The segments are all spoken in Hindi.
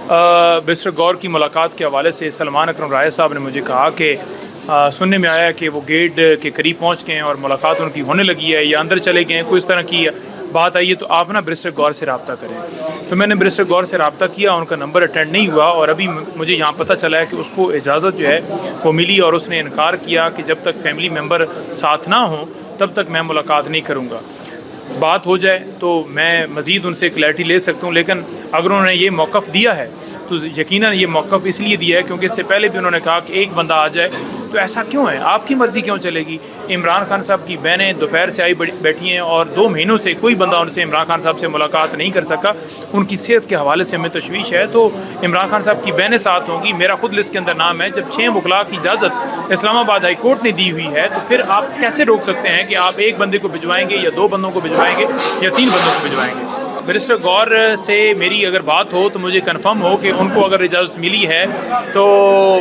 मिस्टर गौर की मुलाकात के हवाले से सलमान अकरम राय साहब ने मुझे कहा कि सुनने में आया कि वो गेट के करीब पहुंच गए हैं और मुलाकात उनकी होने लगी है या अंदर चले गए हैं, कोई इस तरह की बात आई है, तो आप ना बैरिस्टर गौर से रब्ता करें। तो मैंने बैरिस्टर गौर से रब्ता किया, उनका नंबर अटेंड नहीं हुआ और अभी मुझे यहाँ पता चला है कि उसको इजाज़त जो है वो मिली और उसने इनकार किया कि जब तक फैमिली मेम्बर साथ ना हो तब तक मैं मुलाकात नहीं करूँगा। बात हो जाए तो मैं मज़ीद उनसे क्लैरिटी ले सकता हूँ, लेकिन अगर उन्होंने ये मौक़िफ़ दिया है तो यकीनन ये मौक़िफ़ इसलिए दिया है क्योंकि इससे पहले भी उन्होंने कहा कि एक बंदा आ जाए, तो ऐसा क्यों है, आपकी मर्ज़ी क्यों चलेगी। इमरान खान साहब की बहनें दोपहर से आई बैठी हैं और 2 महीनों से कोई बंदा उनसे इमरान खान साहब से मुलाकात नहीं कर सका। उनकी सेहत के हवाले से हमें तशवीश है, तो इमरान खान साहब की बहनें साथ होंगी। मेरा खुद लिस्ट के अंदर नाम है। जब 6 वकला की इजाज़त इस्लामाबाद हाई कोर्ट ने दी हुई है तो फिर आप कैसे रोक सकते हैं कि आप एक बंदे को भिजवाएंगे या 2 बंदों को भिजवाएंगे या 3 बंदों को भिजवाएंगे। बैरिस्टर गौर से मेरी अगर बात हो तो मुझे कंफर्म हो कि उनको अगर इजाज़त मिली है तो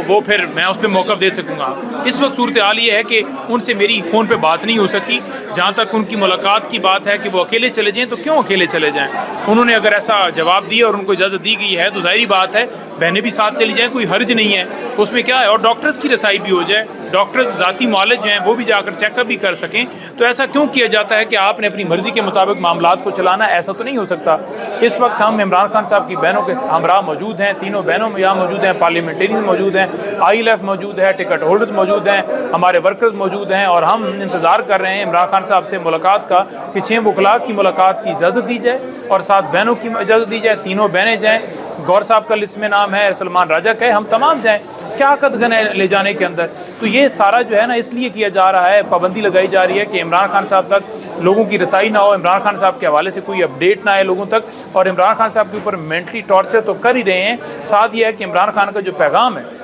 वो फिर मैं उस पर मौक़िफ़ दे सकूँगा। इस वक्त सूरत हाल ये है कि उनसे मेरी फ़ोन पे बात नहीं हो सकी। जहाँ तक उनकी मुलाकात की बात है कि वो अकेले चले जाएँ, तो क्यों अकेले चले जाएँ। उन्होंने अगर ऐसा जवाब दिया और उनको इजाज़त दी गई है तो ज़ाहिरी बात है बहनें भी साथ चली जाएँ, कोई हर्ज नहीं है, उसमें क्या है। और डॉक्टर्स की रसाई भी हो जाए, डॉक्टर ज़ाती मुआलिज जो हैं वो भी जाकर चेकअप भी कर सकें। तो ऐसा क्यों किया जाता है कि आपने अपनी मर्ज़ी के मुताबिक मामलात को चलाना, ऐसा तो नहीं हो सकता। इस वक्त हम इमरान खान साहब की बहनों के हमरा मौजूद हैं, तीनों बहनों में यहाँ मौजूद हैं, पार्लियामेंटेरियन मौजूद हैं, ILF मौजूद है, टिकट होल्डर्स मौजूद हैं, हमारे वर्कर्स मौजूद हैं और हम इंतज़ार कर रहे हैं इमरान खान साहब से मुलाकात का कि 6 वकला की मुलाकात की इजाज़त दी जाए और 7 बहनों की इजाज़त दी जाए, तीनों बहनें जाएँ। गौर साहब का लिस्ट में नाम है, सलमान राजा का है, हम तमाम जाएँ। क्या कदगन है ले जाने के अंदर। तो ये सारा जो है ना इसलिए किया जा रहा है, पाबंदी लगाई जा रही है कि इमरान खान साहब तक लोगों की रसाई ना हो, इमरान खान साहब के हवाले से कोई अपडेट ना आए लोगों तक। और इमरान खान साहब के ऊपर मेंटली टॉर्चर तो कर ही रहे हैं, साथ ये है कि इमरान खान का जो पैगाम है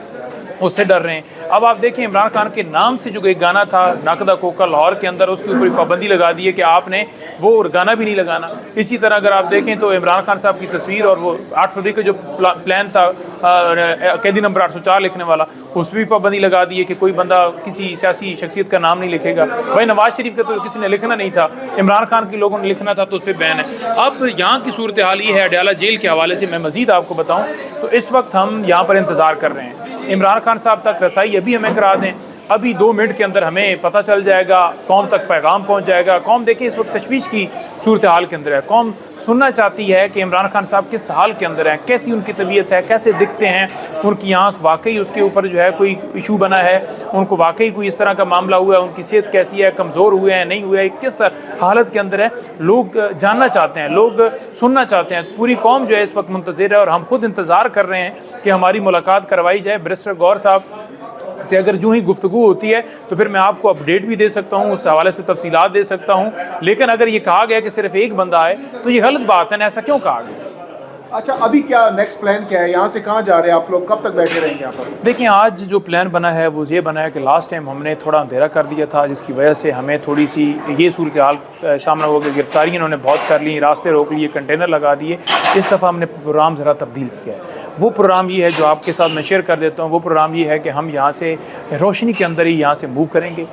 उससे डर रहे हैं। अब आप देखें इमरान खान के नाम से जो एक गाना था नाकदा कोका लाहौर के अंदर, उसके ऊपर पाबंदी लगा दी है कि आपने वो गाना भी नहीं लगाना। इसी तरह अगर आप देखें तो इमरान खान साहब की तस्वीर और वो 8 फरवरी का जो प्लान था कैदी नंबर 804 लिखने वाला, उस पर भी पाबंदी लगा दी है कि कोई बंदा किसी सियासी शख्सियत का नाम नहीं लिखेगा। भाई नवाज शरीफ का तो किसी ने लिखना नहीं था, इमरान खान के लोगों ने लिखना था तो उस पर बैन है। अब यहाँ की सूरत हाल ये है अडयाला जेल के हवाले से मैं मज़ीद आपको बताऊँ तो इस वक्त हम यहाँ पर इंतज़ार कर रहे हैं इमरान खान साहब तक रसाई अभी हमें करा दें। अभी 2 मिनट के अंदर हमें पता चल जाएगा, कौम तक पैगाम पहुंच जाएगा। कौम देखिए इस वक्त तशवीश की सूरत हाल के अंदर है। कौम सुनना चाहती है कि इमरान खान साहब किस हाल के अंदर हैं, कैसी उनकी तबीयत है, कैसे दिखते हैं, उनकी आँख वाकई उसके ऊपर जो है कोई इशू बना है, उनको वाकई कोई इस तरह का मामला हुआ है, उनकी सेहत कैसी है, कमज़ोर हुए हैं नहीं हुए हैं, किस तरह हालत के अंदर है। लोग जानना चाहते हैं, लोग सुनना चाहते हैं। पूरी कौम जो है इस वक्त मुंतज़िर है और हम खुद इंतज़ार कर रहे हैं कि हमारी मुलाकात करवाई जाए। बैरिस्टर गौर साहब से अगर जो ही गुफ्तगू होती है तो फिर मैं आपको अपडेट भी दे सकता हूँ, उस हवाले से तफसीलात दे सकता हूँ। लेकिन अगर ये कहा गया कि सिर्फ एक बंदा आए तो ये गलत बात है ना, ऐसा क्यों कहा गया। अच्छा, अभी क्या नेक्स्ट प्लान क्या है, यहाँ से कहाँ जा रहे हैं आप लोग, कब तक बैठे रहेंगे यहाँ पर? देखिए आज जो प्लान बना है वो ये बना है कि लास्ट टाइम हमने थोड़ा अंधेरा कर दिया था, जिसकी वजह से हमें थोड़ी सी ये सूरत हाल सामना हो गया। गिरफ्तारी इन्होंने बहुत कर ली, रास्ते रोक लिए, कंटेनर लगा दिए। इस दफ़ा हमने प्रोग्राम ज़रा तब्दील किया है। वो प्रोग्राम ये है जो आपके साथ मैं शेयर कर देता हूँ। वो प्रोग्राम ये है कि हम यहाँ से रोशनी के अंदर ही यहाँ से मूव करेंगे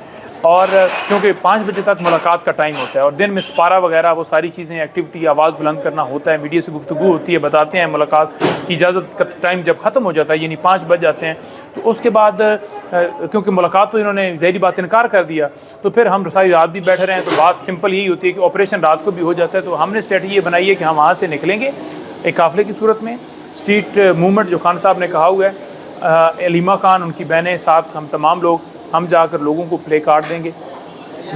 और क्योंकि 5 बजे तक मुलाकात का टाइम होता है और दिन में सपारा वगैरह वो सारी चीज़ें एक्टिविटी आवाज़ बुलंद करना होता है, मीडिया से गुफ्तगू होती है, बताते हैं मुलाकात की इजाज़त का टाइम जब ख़त्म हो जाता है यानी 5 बज जाते हैं तो उसके बाद क्योंकि मुलाकात तो इन्होंने ज़ाहिरी बात इनकार कर दिया तो फिर हम सारी रात भी बैठे रहे हैं। तो बात सिंपल यही होती है कि ऑपरेशन रात को भी हो जाता है। तो हमने स्ट्रेटजी ये बनाई है कि हम वहाँ से निकलेंगे एक काफ़िले की सूरत में। स्ट्रीट मूवमेंट जो खान साहब ने कहा हुआ है, अलीमा खान उनकी बहनें साथ हम तमाम लोग, हम जाकर लोगों को प्ले कार्ड देंगे,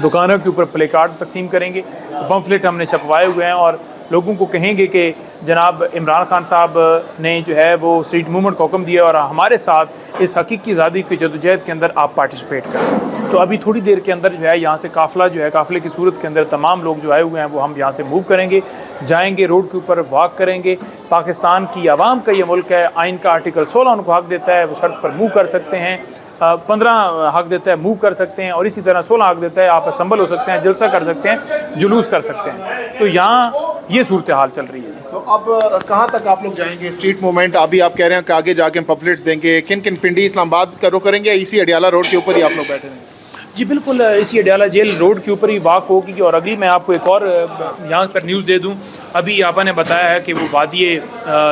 दुकानों के ऊपर प्ले कार्ड तकसीम करेंगे, पम्फलेट हमने छपवाए हुए हैं और लोगों को कहेंगे कि जनाब इमरान खान साहब ने जो है वो स्ट्रीट मूवमेंट को हुक्म दिया और हमारे साथ इस हकीकी आज़ादी की जदोजहद के अंदर आप पार्टिसिपेट करें। तो अभी थोड़ी देर के अंदर जो है यहाँ से काफ़िला जो है, काफ़िले की सूरत के अंदर तमाम लोग जो आए हुए हैं वो हम यहाँ से मूव करेंगे, जाएंगे, रोड के ऊपर वॉक करेंगे। पाकिस्तान की आवाम का ये मुल्क है, आइन का आर्टिकल 16 उनको हक देता है, वो सड़क पर मूव कर सकते हैं, 15 हक देता है मूव कर सकते हैं और इसी तरह 16 हक देता है आप असम्बल हो सकते हैं, जलसा कर सकते हैं, जुलूस कर सकते हैं। तो यहाँ ये सूरत हाल चल रही है। तो अब कहाँ तक आप लोग जाएंगे स्ट्रीट मूवमेंट? अभी आप कह रहे हैं कि आगे जाके हम पम्फलेट्स देंगे, किन किन पिंडी इस्लामाबाद का रुख करेंगे या इसी अडयाला रोड के ऊपर ही आप लोग बैठे रहेंगे? जी बिल्कुल, इसी अडयाला जेल रोड के ऊपर ही वाक़ होगी। और अगली मैं आपको एक और यहाँ पर न्यूज़ दे दूँ। अभी आपा ने बताया है कि वो वादी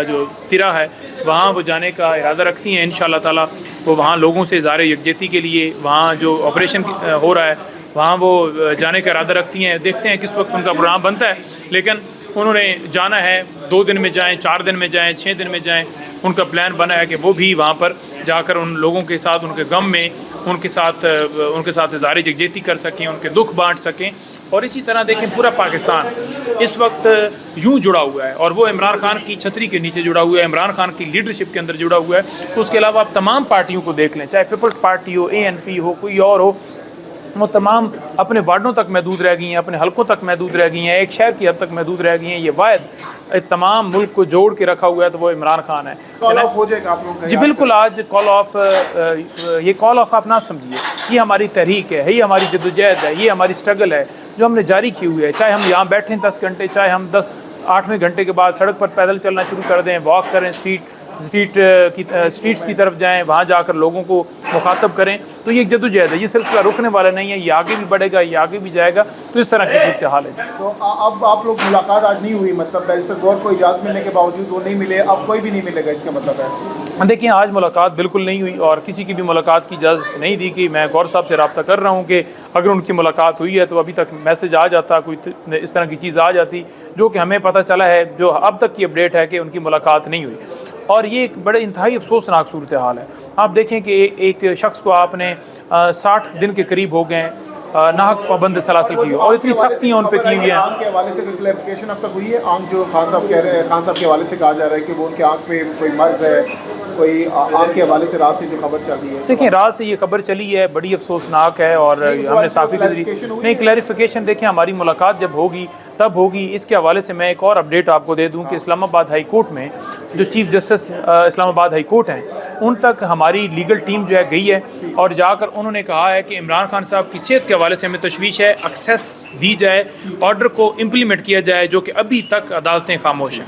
जो तिरा है वहाँ वो जाने का इरादा रखती हैं इंशाअल्लाह ताला। वो वहाँ लोगों से इज़हार यकजहती के लिए वहाँ जो ऑपरेशन हो रहा है वहाँ वो जाने का इरादा रखती हैं। देखते हैं किस वक्त उनका प्रोग्राम बनता है, लेकिन उन्होंने जाना है। 2 दिन में जाएँ, 4 दिन में जाएँ, 6 दिन में जाएँ, उनका प्लान बना है कि वो भी वहाँ पर जाकर उन लोगों के साथ उनके गम में उनके साथ इज़हार यकजहती कर सकें, उनके दुख बांट सकें। और इसी तरह देखें पूरा पाकिस्तान इस वक्त यूँ जुड़ा हुआ है और वो इमरान खान की छतरी के नीचे जुड़ा हुआ है, इमरान खान की लीडरशिप के अंदर जुड़ा हुआ है। तो उसके अलावा आप तमाम पार्टियों को देख लें, चाहे पीपल्स पार्टी हो, ANP हो, कोई और हो, वो तमाम अपने वार्डों तक महदूद रह गई हैं, अपने हलकों तक महदूद रह गई हैं, एक शहर की हद तक महदूद रह गई हैं। ये वाहिद तमाम मुल्क को जोड़ के रखा हुआ है तो वो इमरान खान है। कॉल ऑफ हो जाएगा आप लोग? जी बिल्कुल, आज कॉल ऑफ, ये कॉल ऑफ आप ना समझिए, ये हमारी तहरीक है, ये हमारी जद्दोजहद है, ये हमारी स्ट्रगल है जो हमने जारी की हुई है। चाहे हम यहाँ बैठें 10 घंटे, चाहे हम 8वें घंटे के बाद सड़क पर पैदल चलना शुरू कर दें, वॉक करें, स्ट्रीट्स की तरफ जाएं, वहाँ जाकर लोगों को मुखातब करें, तो ये एक जद्दोजहद है। ये सिलसिला रुकने वाला नहीं है, ये आगे भी बढ़ेगा, ये आगे भी जाएगा। तो इस तरह की सूरत हाल है। तो अब आप लोग मुलाकात आज नहीं हुई, मतलब बैरिस्टर गौर को इजाज़त मिलने के बावजूद वो नहीं मिले, अब कोई भी नहीं मिलेगा, इसका मतलब है? देखिए, आज मुलाकात बिल्कुल नहीं हुई और किसी की भी मुलाकात की इजाज़त नहीं दी गई। मैं गौर साहब से रब्ता कर रहा हूँ कि अगर उनकी मुलाकात हुई है तो अभी तक मैसेज आ जाता, कोई इस तरह की चीज़ आ जाती, जो कि हमें पता चला है, जो अब तक की अपडेट है कि उनकी मुलाकात नहीं हुई। और ये एक बड़े इंतहाई अफसोसनाक सूरत हाल है। आप देखें कि एक शख्स को आपने 60 दिन के करीब हो गए नाहक पाबंद सलासल की और इतनी सख्तियाँ उन पर की हुई हैं। आंख के हवाले से कोई क्लैरिफिकेशन अब तक हुई है? आंख जो खान साहब कह रहे हैं, खान साहब के हवाले से कहा जा रहा है कि वो उनके आंख पे कोई मर्ज है, कोई आंख के हवाले से रात से जो खबर चल रही है। देखिए, रात से ये खबर चली है, बड़ी अफसोसनाक है और हमने साफ़ी नहीं क्लैरिफिकेशन। देखें, हमारी मुलाकात जब होगी तब होगी। इसके हवाले से मैं एक और अपडेट आपको दे दूं कि इस्लामाबाद हाई कोर्ट में जो chief justice Islamabad high court हैं, उन तक हमारी लीगल टीम जो है गई है और जाकर उन्होंने कहा है कि इमरान खान साहब की सेहत के हवाले से हमें तशवीश है, एक्सेस दी जाए, ऑर्डर को इम्प्लीमेंट किया जाए, जो कि अभी तक अदालतें खामोश हैं।